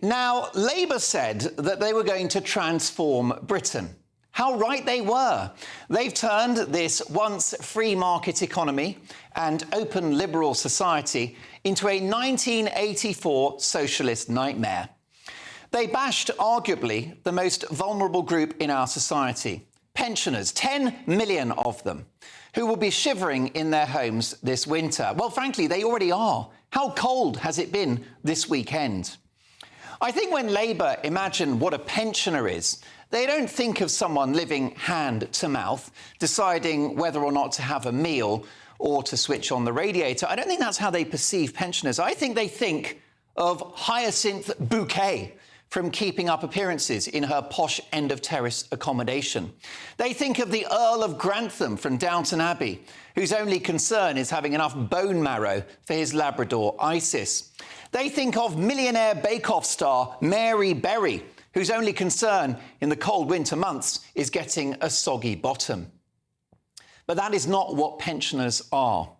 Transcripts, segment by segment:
Now, Labour said that they were going to transform Britain. How right they were. They've turned this once free market economy and open liberal society into a 1984 socialist nightmare. They bashed arguably the most vulnerable group in our society, pensioners, 10 million of them, who will be shivering in their homes this winter. Well, frankly, they already are. How cold has it been this weekend? I think when Labour imagine what a pensioner is, they don't think of someone living hand to mouth, deciding whether or not to have a meal or to switch on the radiator. I don't think that's how they perceive pensioners. I think they think of Hyacinth Bouquet from Keeping Up Appearances in her posh end-of-terrace accommodation. They think of the Earl of Grantham from Downton Abbey, whose only concern is having enough bone marrow for his Labrador Isis. They think of millionaire Bake-Off star Mary Berry, whose only concern in the cold winter months is getting a soggy bottom. But that is not what pensioners are.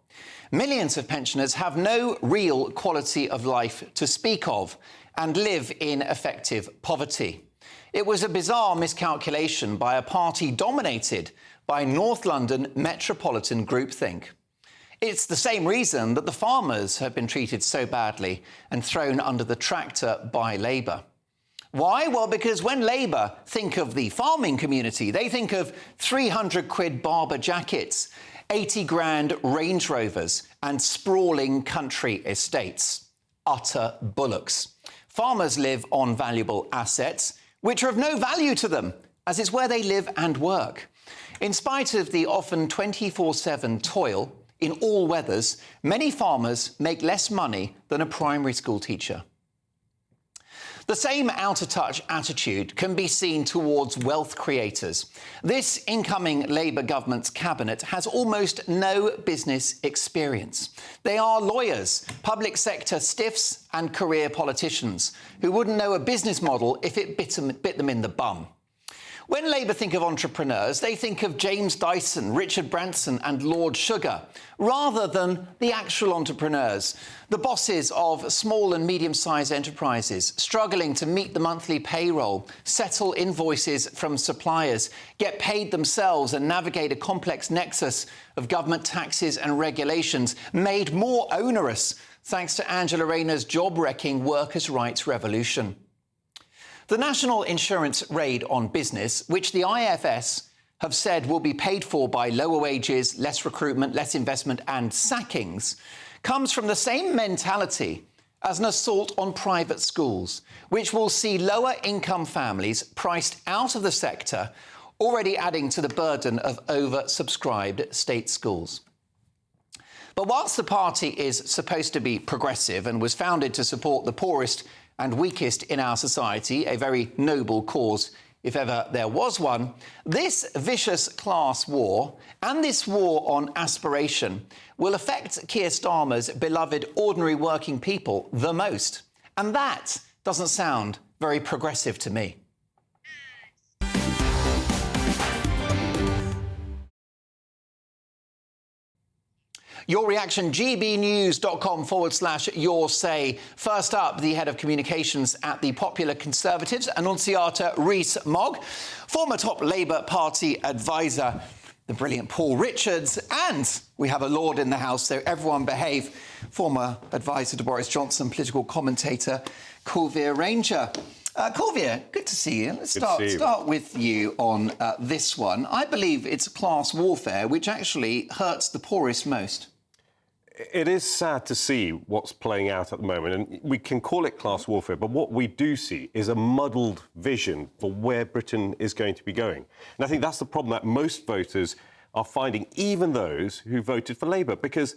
Millions of pensioners have no real quality of life to speak of and live in effective poverty. It was a bizarre miscalculation by a party dominated by North London metropolitan groupthink. It's the same reason that the farmers have been treated so badly and thrown under the tractor by Labour. Why? Well, because when Labour think of the farming community, they think of 300 quid Barber jackets, 80 grand Range Rovers and sprawling country estates. Utter bollocks. Farmers live on valuable assets, which are of no value to them, as it's where they live and work. In spite of the often 24/7 toil, in all weathers, many farmers make less money than a primary school teacher. The same out-of-touch attitude can be seen towards wealth creators. This incoming Labour government's cabinet has almost no business experience. They are lawyers, public sector stiffs and career politicians who wouldn't know a business model if it bit them in the bum. When Labour think of entrepreneurs, they think of James Dyson, Richard Branson and Lord Sugar, rather than the actual entrepreneurs, the bosses of small and medium-sized enterprises, struggling to meet the monthly payroll, settle invoices from suppliers, get paid themselves and navigate a complex nexus of government taxes and regulations, made more onerous thanks to Angela Rayner's job-wrecking workers' rights revolution. The national insurance raid on business, which the IFS have said will be paid for by lower wages, less recruitment, less investment and sackings, comes from the same mentality as an assault on private schools, which will see lower income families priced out of the sector, already adding to the burden of oversubscribed state schools. But whilst the party is supposed to be progressive and was founded to support the poorest and weakest in our society, a very noble cause if ever there was one, this vicious class war and this war on aspiration will affect Keir Starmer's beloved ordinary working people the most. And that doesn't sound very progressive to me. Your reaction, gbnews.com/your say. First up, the head of communications at the Popular Conservatives, Annunciata Rees-Mogg, former top Labour Party advisor, the brilliant Paul Richards, and we have a Lord in the House, so everyone behave, former advisor to Boris Johnson, political commentator, Keir Ranger. Keir, good to see you. Let's start with you on this one. I believe it's class warfare, which actually hurts the poorest most. It is sad to see what's playing out at the moment, and we can call it class warfare, but what we do see is a muddled vision for where Britain is going to be going. And I think that's the problem that most voters are finding, even those who voted for Labour, because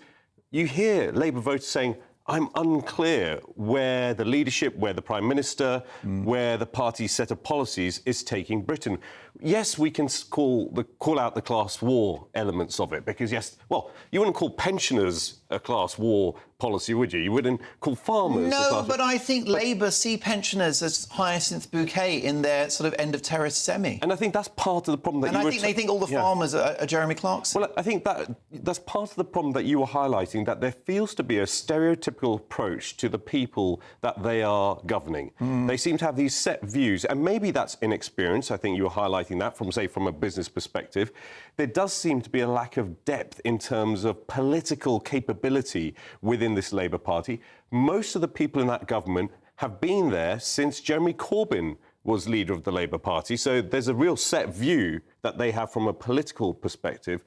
you hear Labour voters saying, I'm unclear where the leadership, where the Prime Minister, where the party's set of policies is taking Britain. Yes, we can call out the class war elements of it, because, yes, well, you wouldn't call pensioners a class war policy, would you? You wouldn't call farmers... No, but I think Labour see pensioners as Hyacinth Bouquet in their sort of end of terrace semi. And I think that's part of the problem that and I think they think all the farmers are Jeremy Clarkson. Well, I think that's part of the problem that you were highlighting, that there feels to be a stereotypical approach to the people that they are governing. They seem to have these set views, and maybe that's inexperience. I think you were highlighting that from a business perspective. There does seem to be a lack of depth in terms of political capability within this Labour Party. Most of the people in that government have been there since Jeremy Corbyn was leader of the Labour Party. So there's a real set view that they have from a political perspective.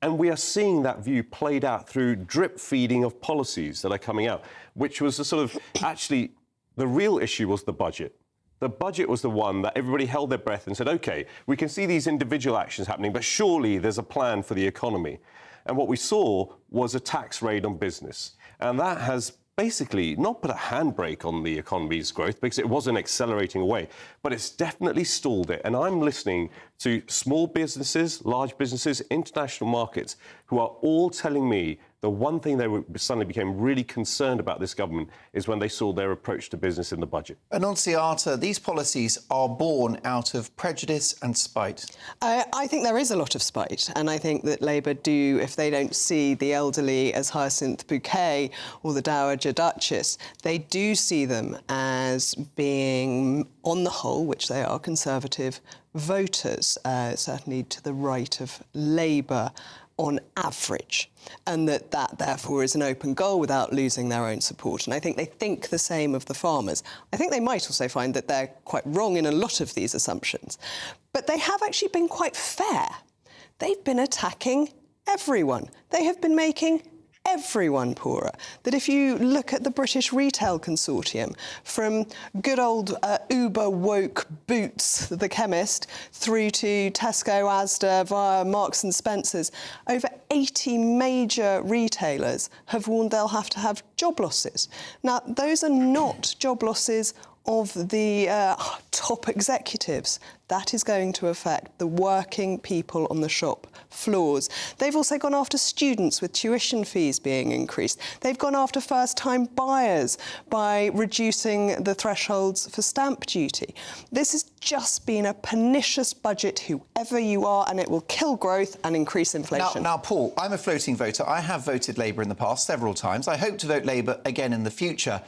And we are seeing that view played out through drip feeding of policies that are coming out, which was the sort of... Actually, the real issue was the budget. The budget was the one that everybody held their breath and said, OK, we can see these individual actions happening, but surely there's a plan for the economy. And what we saw was a tax raid on business. And that has basically not put a handbrake on the economy's growth because it wasn't accelerating away, but it's definitely stalled it. And I'm listening to small businesses, large businesses, international markets who are all telling me the one thing they suddenly became really concerned about this government is when they saw their approach to business in the budget. Annunziata, these policies are born out of prejudice and spite. I think there is a lot of spite, and I think that Labour do, if they don't see the elderly as Hyacinth Bouquet or the Dowager Duchess, they do see them as being, on the whole, which they are, Conservative voters, certainly to the right of Labour on average, and that therefore is an open goal without losing their own support. And I think they think the same of the farmers. I think they might also find that they're quite wrong in a lot of these assumptions. But they have actually been quite fair. They've been attacking everyone. They have been making everyone poorer. That if you look at the British Retail Consortium, from good old uber-woke Boots, the chemist, through to Tesco, Asda, via Marks and Spencer's, over 80 major retailers have warned they'll have to have job losses. Now, those are not job losses of the top executives. That is going to affect the working people on the shop floors. They've also gone after students with tuition fees being increased. They've gone after first-time buyers by reducing the thresholds for stamp duty. This has just been a pernicious budget, whoever you are, and it will kill growth and increase inflation. Now, Paul, I'm a floating voter. I have voted Labour in the past several times. I hope to vote Labour again in the future.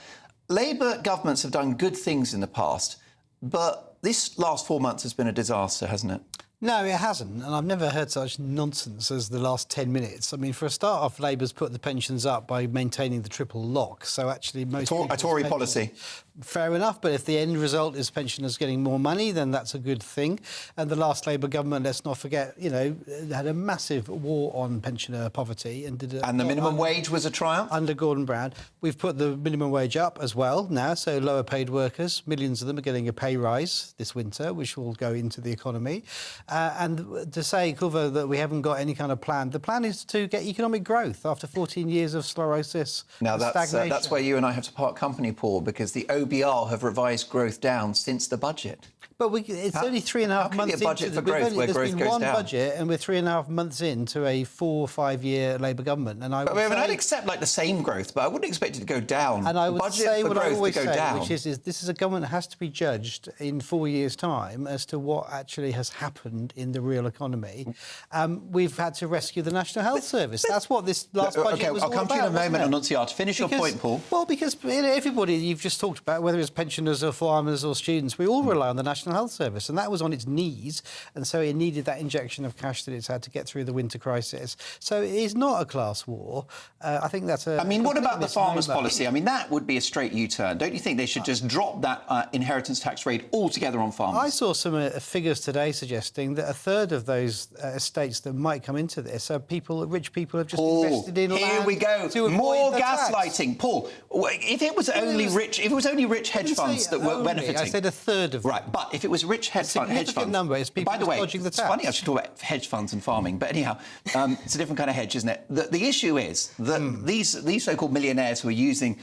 Labour governments have done good things in the past, but this last 4 months has been a disaster, hasn't it? No, it hasn't, and I've never heard such nonsense as the last 10 minutes. I mean, for a start off, Labour's put the pensions up by maintaining the triple lock, so actually most... A Tory policy. Fair enough, but if the end result is pensioners getting more money, then that's a good thing. And the last Labour government, let's not forget, had a massive war on pensioner poverty and did... And the minimum wage was a triumph? Under Gordon Brown. We've put the minimum wage up as well now, so lower paid workers, millions of them are getting a pay rise this winter, which will go into the economy. And to say, Culver, that we haven't got any kind of plan, the plan is to get economic growth after 14 years of sclerosis and stagnation. That's where you and I have to part company, Paul, because the OBR have revised growth down since the budget. But it's only 3.5 months into budget for growth where growth goes down. There's been one budget, and we're 3.5 months into a 4 or 5 year Labour government. And I'd accept the same growth, but I wouldn't expect it to go down. And I would say what I always say, down. which is this is a government that has to be judged in 4 years' time as to what actually has happened in the real economy. We've had to rescue the National Health Service. That's what this last budget was all about. I'll come to you in a moment, Annunziata. Finish your point, Paul. Well, because everybody you've just talked about, whether it's pensioners or farmers or students, we all rely on the National Health Service, and that was on its knees, and so it needed that injection of cash that it's had to get through the winter crisis. So it is not a class war. I think that's a... I mean, what about the farmers' policy? I mean, that would be a straight U-turn. Don't you think they should just drop that inheritance tax rate altogether on farmers? I saw some figures today suggesting that a third of those estates that might come into this are rich people have just invested in land. Here we go. More gaslighting. Paul, if it was only rich hedge funds that were benefiting... I said a third of them. Right, but if it was rich hedge funds... number is people dodging the tax. It's funny I should talk about hedge funds and farming, but anyhow, it's a different kind of hedge, isn't it? The issue is that these so-called millionaires who are using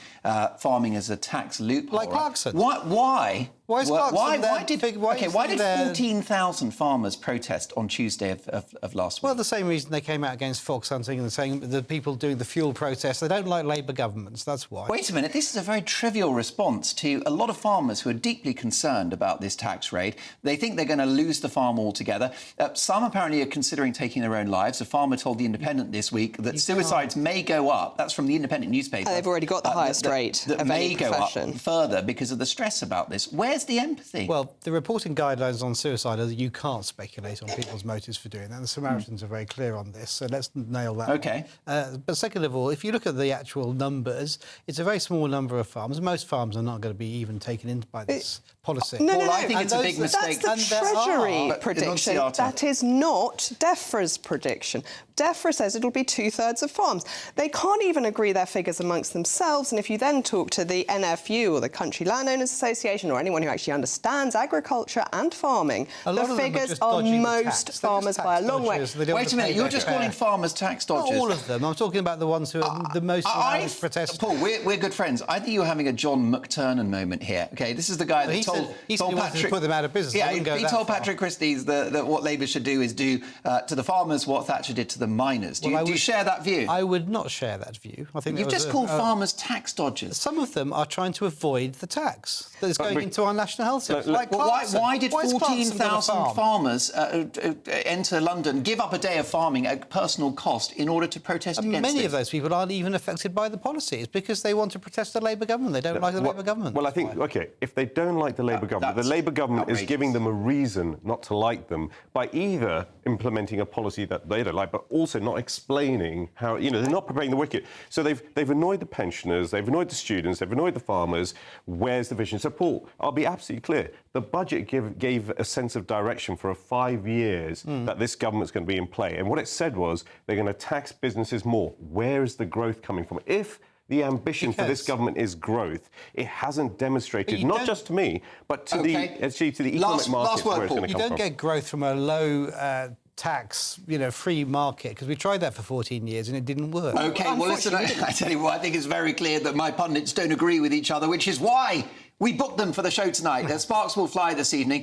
farming as a tax loophole... Like Clarkson. Why Why is Clarkson there? Why did 14,000 farmers protest on Tuesday of last week? Well, the same reason they came out against fox hunting and saying the people doing the fuel protests, they don't like Labour governments, that's why. Wait a minute, this is a very trivial response to a lot of farmers who are deeply concerned about this tax raid. They think they're going to lose the farm altogether. Some apparently are considering taking their own lives. A farmer told The Independent this week that suicides may go up. That's from The Independent newspaper. They've already got the highest rate that of may any go profession. up further because of the stress about this. Where's the empathy? Well, the reporting guidelines on suicide are that you can't speculate on people's motives for doing that. The Samaritans are very clear on this, so let's nail that. OK. But second of all, if you look at the actual numbers, it's a very small number of farms. Most farms are not going to be even taken in by this policy. No, I think it's a big mistake. That's the Treasury prediction. That is not DEFRA's prediction. DEFRA says it'll be 2/3 of farms. They can't even agree their figures amongst themselves, and if you then talk to the NFU or the Country Landowners Association or anyone who actually understands agriculture and farming, the figures are most farmers by a long way. Wait a minute, you're just calling farmers tax dodgers? Not all of them. I'm talking about the ones who are the most protest. Paul, we're good friends. I think you're having a John McTernan moment here. OK, this is the guy that told Patrick to put them out of business. Yeah, he told Patrick Christie's that what Labour should do is do to the farmers what Thatcher did to the miners. Do you share that view? I would not share that view. I think you've just called farmers tax dodgers. Some of them are trying to avoid the tax that is going into our national health service. Why did 14,000 farmers enter London, give up a day of farming at personal cost in order to protest against Many this? of those people aren't even affected by the policy. It's because they want to protest the Labour government. They don't like the Labour government. Well, I think, OK, if they don't like the Labour government, the Labour government is giving them a reason not to like them by either implementing a policy that they don't like, but also not explaining how, they're not preparing the wicket. So they've annoyed the pensioners, they've annoyed the students, they've annoyed the farmers. Where's the vision? So, Paul, I'll be absolutely clear. The budget gave a sense of direction for 5 years that this government's going to be in play. And what it said was they're going to tax businesses more. Where is the growth coming from? If the ambition for this government is growth, it hasn't demonstrated, not just to me, but to the economic markets where it's going to come from. You don't get growth from a low tax, free market, because we tried that for 14 years and it didn't work. OK, well, listen, I tell you what, I think it's very clear that my pundits don't agree with each other, which is why we booked them for the show tonight. Sparks will fly this evening.